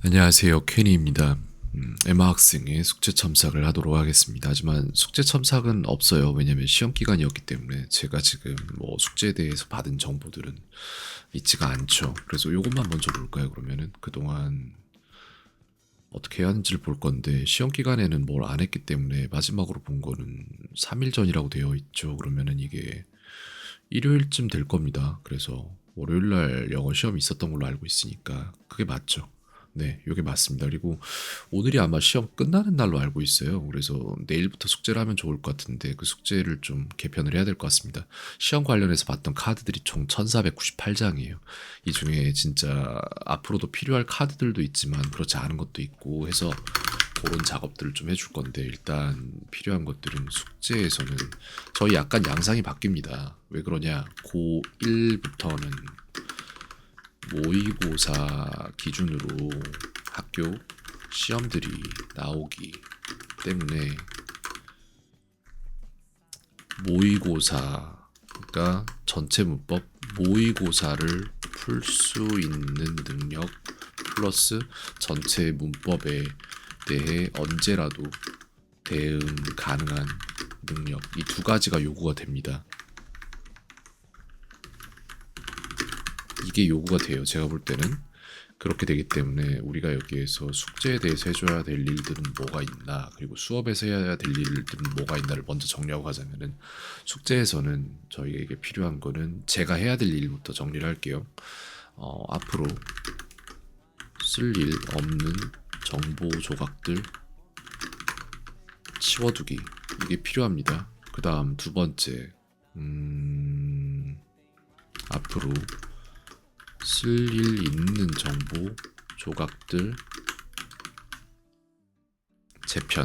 안녕하세요. 케니입니다. 에마 학생의 숙제 첨삭을 하도록 하겠습니다. 하지만 숙제 첨삭은 없어요. 왜냐면 시험 기간이었기 때문에 제가 지금 뭐 숙제에 대해서 받은 정보들은 있지가 않죠. 그래서 요것만 먼저 볼까요? 그러면은 그동안 어떻게 해야 하는지를 볼 건데 시험 기간에는 뭘 안 했기 때문에 마지막으로 본 거는 3일 전이라고 되어 있죠. 그러면은 이게 일요일쯤 될 겁니다. 그래서 월요일 날 영어 시험이 있었던 걸로 알고 있으니까 그게 맞죠. 네, 이게 맞습니다. 그리고 오늘이 아마 시험 끝나는 날로 알고 있어요. 그래서 내일부터 숙제를 하면 좋을 것 같은데 그 숙제를 좀 개편을 해야 될 것 같습니다. 시험 관련해서 봤던 카드들이 총 1498장이에요. 이 중에 진짜 앞으로도 필요할 카드들도 있지만 그렇지 않은 것도 있고 해서 그런 작업들을 좀 해줄 건데 일단 필요한 것들은 숙제에서는 저희 약간 양상이 바뀝니다. 왜 그러냐? 고1부터는 모의고사 기준으로 학교 시험들이 나오기 때문에 모의고사가 전체 문법 모의고사를 풀 수 있는 능력 플러스 전체 문법에 대해 언제라도 대응 가능한 능력 이 두 가지가 요구가 됩니다. 이게 요구가 돼요. 제가 볼 때는 그렇게 되기 때문에 우리가 여기에서 숙제에 대해서 해줘야 될 일들은 뭐가 있나 그리고 수업에서 해야 될 일들은 뭐가 있나를 먼저 정리하고 가자면은 숙제에서는 저희에게 필요한 거는 제가 해야 될 일부터 정리를 할게요. 앞으로 쓸 일 없는 정보 조각들 치워두기 이게 필요합니다. 그 다음 두 번째 앞으로 쓸 일 있는 정보 조각들 재편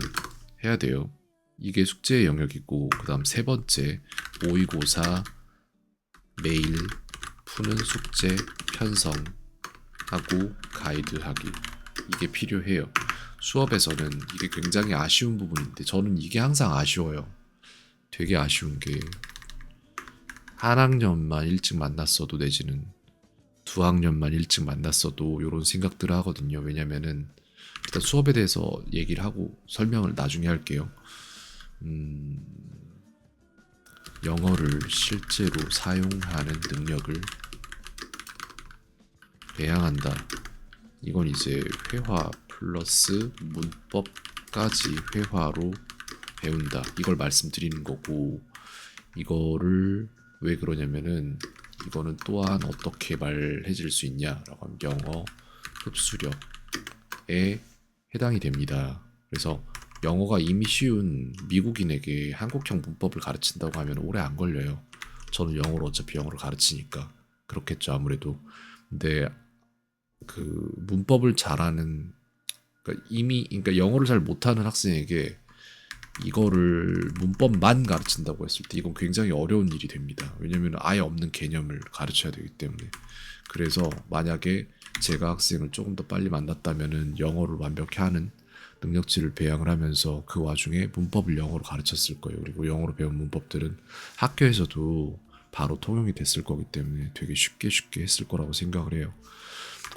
해야 돼요. 이게 숙제의 영역이고 그 다음 세 번째 모의고사 매일 푸는 숙제 편성하고 가이드하기 이게 필요해요. 수업에서는 이게 굉장히 아쉬운 부분인데 저는 이게 항상 아쉬워요. 되게 아쉬운 게 한 학년만 일찍 만났어도 내지는 두 학년만 일찍 만났어도 이런 생각들을 하거든요. 왜냐면은 일단 수업에 대해서 얘기를 하고 설명을 나중에 할게요. 영어를 실제로 사용하는 능력을 배양한다. 이건 이제 회화 플러스 문법까지 회화로 배운다. 이걸 말씀드리는 거고 이거를 왜 그러냐면은 이거는 또한 어떻게 말해질 수 있냐라고 하면 영어 흡수력에 해당이 됩니다. 그래서 영어가 이미 쉬운 미국인에게 한국형 문법을 가르친다고 하면 오래 안 걸려요. 저는 영어로 어차피 영어를 가르치니까 그렇겠죠 아무래도. 근데 그 문법을 잘하는 그러니까 영어를 잘 못하는 학생에게 이거를 문법만 가르친다고 했을 때 이건 굉장히 어려운 일이 됩니다. 왜냐면 아예 없는 개념을 가르쳐야 되기 때문에. 그래서 만약에 제가 학생을 조금 더 빨리 만났다면은 영어를 완벽히 하는 능력치를 배양을 하면서 그 와중에 문법을 영어로 가르쳤을 거예요. 그리고 영어로 배운 문법들은 학교에서도 바로 통용이 됐을 거기 때문에 되게 쉽게 했을 거라고 생각을 해요.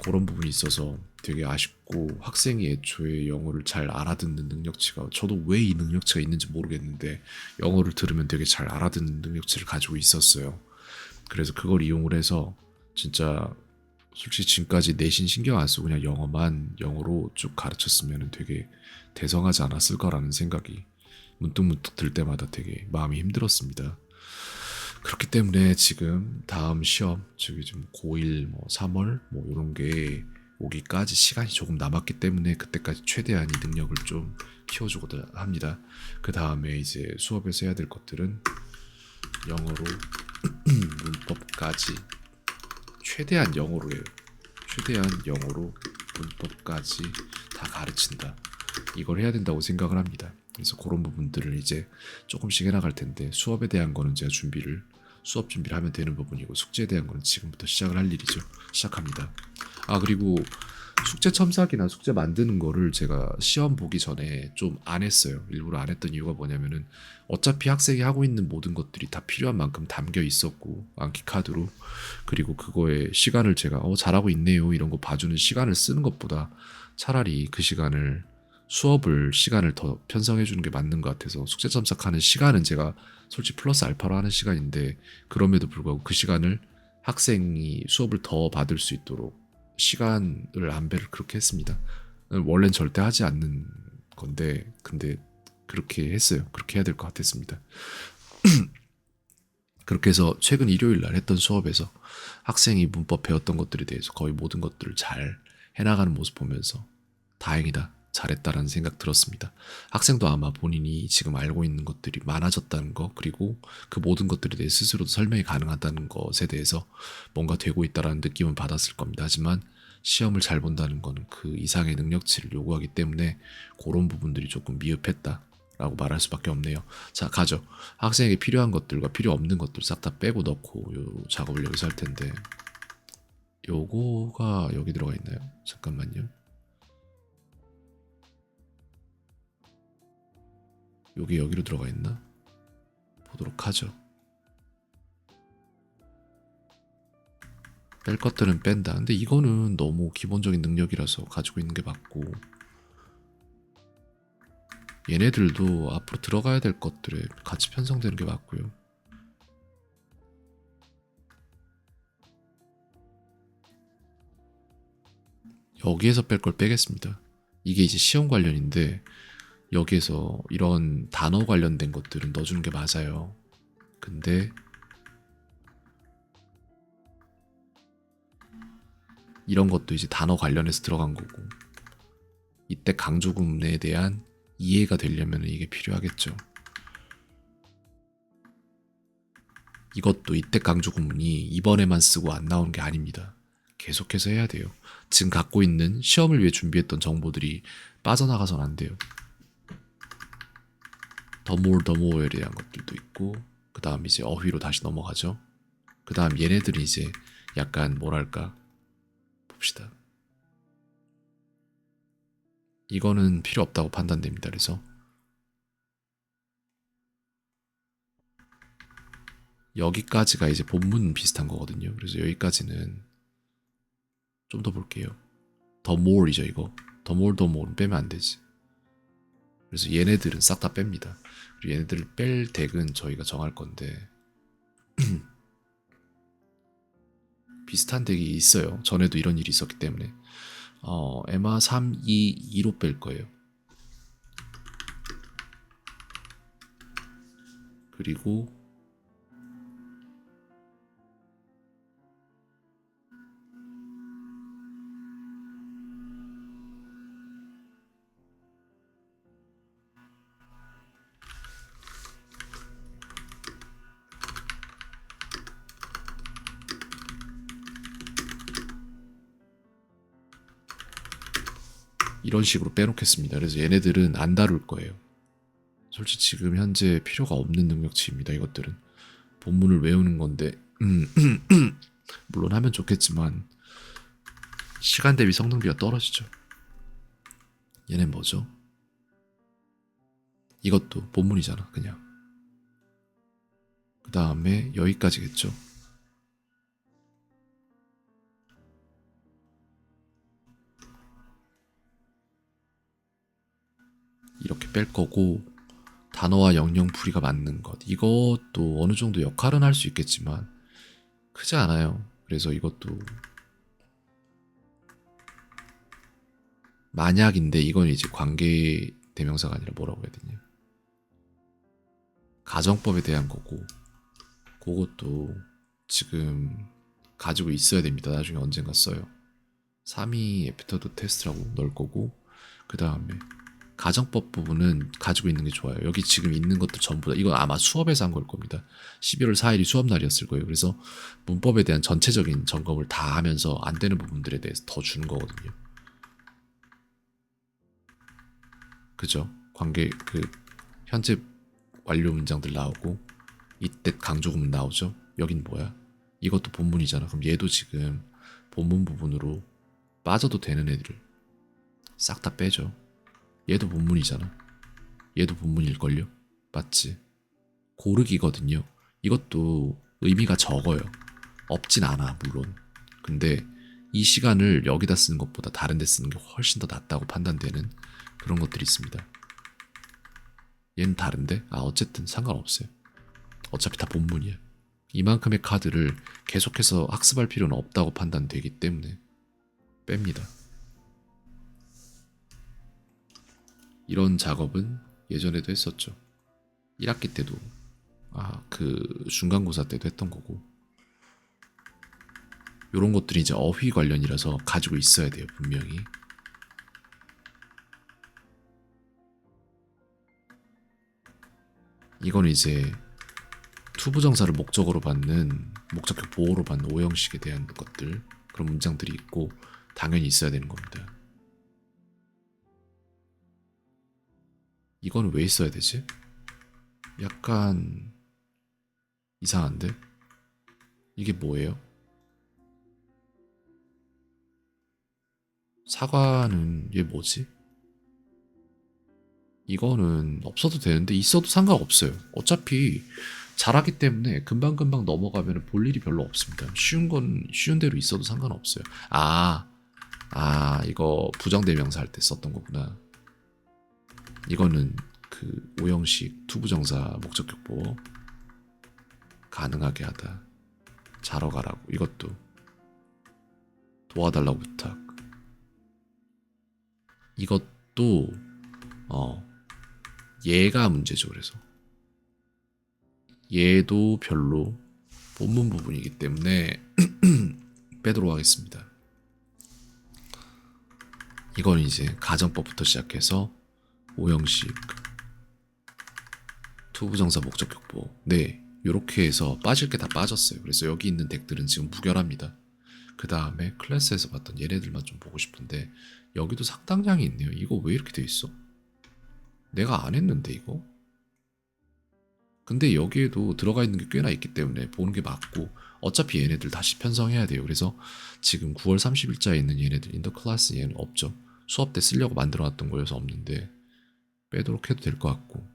그런 부분이 있어서 되게 아쉽고 학생이 애초에 영어를 잘 알아듣는 능력치가 저도 왜 이 능력치가 있는지 모르겠는데 영어를 들으면 되게 잘 알아듣는 능력치를 가지고 있었어요. 그래서 그걸 이용을 해서 진짜 솔직히 지금까지 내신 신경 안 쓰고 그냥 영어만 영어로 쭉 가르쳤으면 되게 대성하지 않았을까라는 생각이 문득문득 들 때마다 되게 마음이 힘들었습니다. 그렇기 때문에 지금 다음 시험, 저기 좀 고1 뭐 3월 뭐 이런 게 오기까지 시간이 조금 남았기 때문에 그때까지 최대한 이 능력을 좀 키워주고 합니다. 그 다음에 이제 수업에서 해야 될 것들은 영어로 문법까지 최대한 영어로 해요. 최대한 영어로 문법까지 다 가르친다. 이걸 해야 된다고 생각을 합니다. 그래서 그런 부분들을 이제 조금씩 해나갈 텐데 수업에 대한 거는 제가 수업 준비를 하면 되는 부분이고 숙제에 대한 거는 지금부터 시작을 할 일이죠. 시작합니다. 아 그리고 숙제 첨삭이나 숙제 만드는 거를 제가 시험 보기 전에 좀 안 했어요. 일부러 안 했던 이유가 뭐냐면은 어차피 학생이 하고 있는 모든 것들이 다 필요한 만큼 담겨 있었고暗記카드로, 그리고 그거에 시간을 제가 잘하고 있네요 이런 거 봐주는 시간을 쓰는 것보다 차라리 그 시간을 수업을 시간을 더 편성해 주는 게 맞는 것 같아서, 숙제 첨삭하는 시간은 제가 솔직히 플러스 알파로 하는 시간인데 그럼에도 불구하고 그 시간을 학생이 수업을 더 받을 수 있도록 시간을 안배를 그렇게 했습니다. 원래는 절대 하지 않는 건데 근데 그렇게 했어요. 그렇게 해야 될 것 같았습니다. 그렇게 해서 최근 일요일 날 했던 수업에서 학생이 문법 배웠던 것들에 대해서 거의 모든 것들을 잘 해나가는 모습 보면서 다행이다, 잘했다라는 생각 들었습니다. 학생도 아마 본인이 지금 알고 있는 것들이 많아졌다는 거, 그리고 그 모든 것들에 대해 스스로도 설명이 가능하다는 것에 대해서 뭔가 되고 있다라는 느낌은 받았을 겁니다. 하지만 시험을 잘 본다는 거는 그 이상의 능력치를 요구하기 때문에 그런 부분들이 조금 미흡했다 라고 말할 수밖에 없네요. 자, 가죠. 학생에게 필요한 것들과 필요 없는 것들 싹 다 빼고 넣고 요 작업을 여기서 할 텐데, 요거가 여기 들어가 있나요? 잠깐만요. 요게 여기로 들어가 있나? 보도록 하죠. 뺄 것들은 뺀다. 근데 이거는 너무 기본적인 능력이라서 가지고 있는 게 맞고, 얘네들도 앞으로 들어가야 될 것들에 같이 편성되는 게 맞고요. 여기에서 뺄 걸 빼겠습니다. 이게 이제 시험 관련인데 여기에서 이런 단어 관련된 것들은 넣어주는 게 맞아요. 근데 이런 것도 이제 단어 관련해서 들어간 거고, 이때 강조구문에 대한 이해가 되려면 이게 필요하겠죠. 이것도 이때 강조구문이 이번에만 쓰고 안 나오는 게 아닙니다. 계속해서 해야 돼요. 지금 갖고 있는 시험을 위해 준비했던 정보들이 빠져나가선 안 돼요. 더 more에 대한 것들도 있고, 그 다음 이제 어휘로 다시 넘어가죠. 그 다음 얘네들이 이제 약간 뭐랄까, 봅시다. 이거는 필요 없다고 판단됩니다. 그래서 여기까지가 이제 본문 비슷한 거거든요. 그래서 여기까지는 좀 더 볼게요. 더 more이죠 이거. 더 more는 빼면 안 되지. 그래서 얘네들은 싹 다 뺍니다. 그리고 얘네들을 뺄 덱은 저희가 정할 건데 비슷한 덱이 있어요. 전에도 이런 일이 있었기 때문에 에마 3, 2, 2로 뺄 거예요. 그리고 이런 식으로 빼놓겠습니다. 그래서 얘네들은 안 다룰 거예요. 솔직히 지금 현재 필요가 없는 능력치입니다. 이것들은 본문을 외우는 건데 물론 하면 좋겠지만 시간 대비 성능비가 떨어지죠. 얘는 뭐죠? 이것도 본문이잖아 그냥. 그 다음에 여기까지겠죠. 이렇게 뺄 거고, 단어와 영영 풀이가 맞는 것, 이것도 어느 정도 역할은 할 수 있겠지만 크지 않아요. 그래서 이것도 만약인데 이건 이제 관계 대명사가 아니라 뭐라고 해야 되냐, 가정법에 대한 거고, 그것도 지금 가지고 있어야 됩니다. 나중에 언젠가 써요. 3위 에피터드 테스트라고 넣을 거고, 그 다음에 가정법 부분은 가지고 있는 게 좋아요. 여기 지금 있는 것도 전부 다, 이건 아마 수업에서 한 걸 겁니다. 12월 4일이 수업 날이었을 거예요. 그래서 문법에 대한 전체적인 점검을 다 하면서 안 되는 부분들에 대해서 더 주는 거거든요. 그죠? 관계 현재 완료 문장들 나오고, 이때 강조구문 나오죠. 여긴 뭐야? 이것도 본문이잖아. 그럼 얘도 지금 본문 부분으로 빠져도 되는 애들 싹 다 빼죠. 얘도 본문이잖아. 얘도 본문일걸요? 맞지? 고르기거든요. 이것도 의미가 적어요. 없진 않아, 물론. 근데 이 시간을 여기다 쓰는 것보다 다른 데 쓰는 게 훨씬 더 낫다고 판단되는 그런 것들이 있습니다. 얘는 다른데? 어쨌든 상관없어요. 어차피 다 본문이야. 이만큼의 카드를 계속해서 학습할 필요는 없다고 판단되기 때문에 뺍니다. 이런 작업은 예전에도 했었죠. 1학기 때도 그 중간고사 때도 했던 거고, 요런 것들이 이제 어휘 관련이라서 가지고 있어야 돼요, 분명히. 이건 이제 투부정사를 목적어로 받는, 목적격 보호로 받는 오형식에 대한 것들, 그런 문장들이 있고 당연히 있어야 되는 겁니다. 이건 왜 있어야 되지? 약간 이상한데? 이게 뭐예요? 사과는 얘 뭐지? 이거는 없어도 되는데 있어도 상관없어요. 어차피 잘하기 때문에 금방금방 넘어가면 볼 일이 별로 없습니다. 쉬운 건 쉬운 대로 있어도 상관없어요. 이거 부정대명사 할 때 썼던 거구나. 이거는 그 오형식 투부정사 목적격 보호 가능하게 하다. 자러 가라고. 이것도 도와달라고 부탁. 이것도 얘가 문제죠. 그래서 얘도 별로 본문 부분이기 때문에 빼도록 하겠습니다. 이건 이제 가정법부터 시작해서 오형식 투부정사 목적격 보호. 네, 요렇게 해서 빠질 게 다 빠졌어요. 그래서 여기 있는 덱들은 지금 무결합니다. 그 다음에 클래스에서 봤던 얘네들만 좀 보고 싶은데 여기도 상당량이 있네요. 이거 왜 이렇게 돼 있어? 내가 안 했는데 이거? 근데 여기에도 들어가 있는 게 꽤나 있기 때문에 보는 게 맞고, 어차피 얘네들 다시 편성해야 돼요. 그래서 지금 9월 30일자에 있는 얘네들 인더 클래스 얘는 없죠. 수업 때 쓰려고 만들어놨던 거여서 없는데 빼도록 해도 될 것 같고,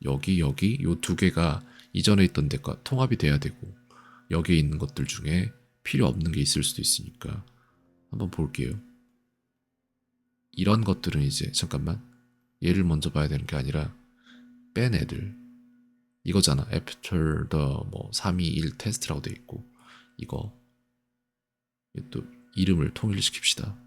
여기 요 두 개가 이전에 있던 데가 통합이 돼야 되고, 여기에 있는 것들 중에 필요 없는 게 있을 수도 있으니까 한번 볼게요. 이런 것들은 이제 잠깐만, 얘를 먼저 봐야 되는 게 아니라 뺀 애들 이거잖아. After the 3, 2, 1 테스트라고 돼 있고, 이거 또 이름을 통일시킵시다.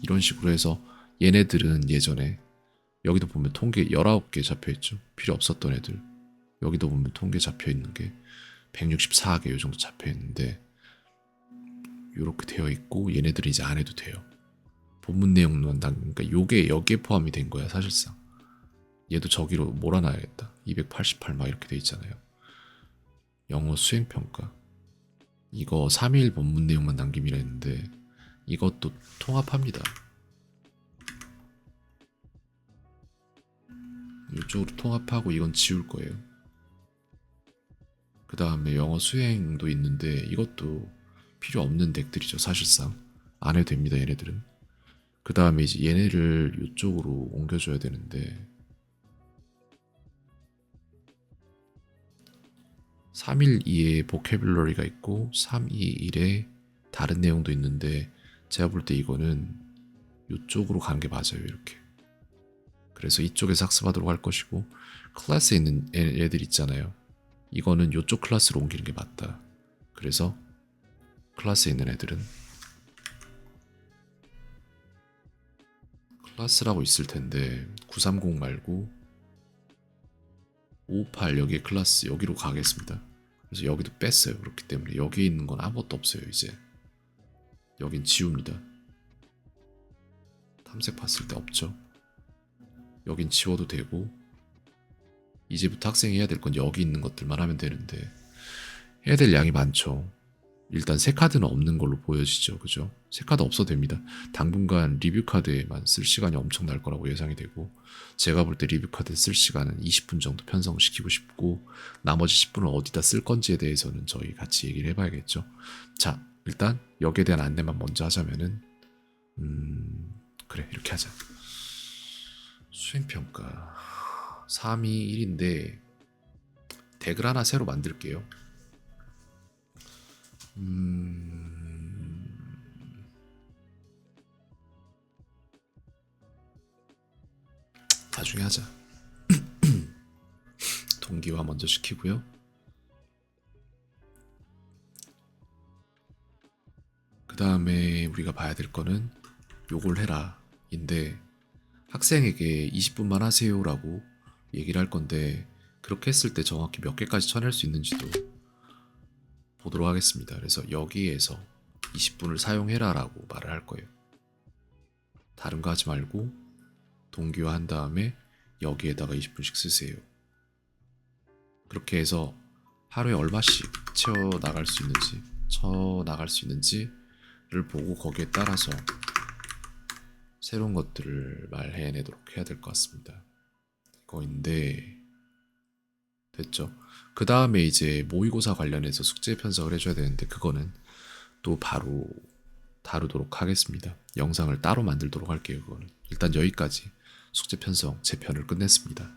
이런 식으로 해서 얘네들은 예전에 여기도 보면 통계 19개 잡혀있죠. 필요 없었던 애들. 여기도 보면 통계 잡혀있는 게 164개 요 정도 잡혀있는데 이렇게 되어 있고, 얘네들은 이제 안 해도 돼요. 본문 내용만 그러니까 요게 여기에 포함이 된 거야 사실상. 얘도 저기로 몰아놔야겠다. 288 막 이렇게 돼 있잖아요. 영어 수행평가 이거 3일 본문 내용만 남김이라 했는데 이것도 통합합니다. 이쪽으로 통합하고 이건 지울 거예요. 그 다음에 영어 수행도 있는데 이것도 필요 없는 덱들이죠. 사실상 안 해도 됩니다. 얘네들은. 그 다음에 이제 얘네를 이쪽으로 옮겨줘야 되는데 312에 보캐뷸러리가 있고 321에 다른 내용도 있는데 제가 볼 때 이거는 이쪽으로 가는 게 맞아요. 이렇게. 그래서 이쪽에서 학습하도록 할 것이고, 클래스에 있는 애들 있잖아요. 이거는 이쪽 클래스로 옮기는 게 맞다. 그래서 클래스에 있는 애들은 클래스라고 있을 텐데 930 말고 58 여기에 클래스 여기로 가겠습니다. 그래서 여기도 뺐어요. 그렇기 때문에 여기에 있는 건 아무것도 없어요. 이제 여긴 지웁니다. 탐색 봤을 때 없죠. 여긴 지워도 되고, 이제부터 학생이 해야 될 건 여기 있는 것들만 하면 되는데 해야 될 양이 많죠. 일단 새 카드는 없는 걸로 보여지죠. 그죠? 새 카드 없어도 됩니다. 당분간 리뷰 카드에만 쓸 시간이 엄청 날 거라고 예상이 되고, 제가 볼 때 리뷰 카드 쓸 시간은 20분 정도 편성시키고 싶고, 나머지 10분을 어디다 쓸 건지에 대해서는 저희 같이 얘기를 해봐야겠죠. 자, 일단 여기에 대한 안내만 먼저 하자면은, 그래, 이렇게 하자. 수행평가 3이 1인데 덱을 하나 새로 만들게요. 나중에 하자. 동기화 먼저 시키고요. 그 다음에 우리가 봐야 될 거는 요걸 해라 인데, 학생에게 20분만 하세요라고 얘기를 할 건데, 그렇게 했을 때 정확히 몇 개까지 쳐낼 수 있는지도 보도록 하겠습니다. 그래서 여기에서 20분을 사용해라 라고 말을 할 거예요. 다른 거 하지 말고 동기화 한 다음에 여기에다가 20분씩 쓰세요. 그렇게 해서 하루에 얼마씩 채워 나갈 수 있는지를 보고 거기에 따라서 새로운 것들을 말해내도록 해야 될 것 같습니다. 이거인데 됐죠. 그 다음에 이제 모의고사 관련해서 숙제 편성을 해줘야 되는데, 그거는 또 바로 다루도록 하겠습니다. 영상을 따로 만들도록 할게요. 그거는 일단 여기까지 숙제 편성 제 편을 끝냈습니다.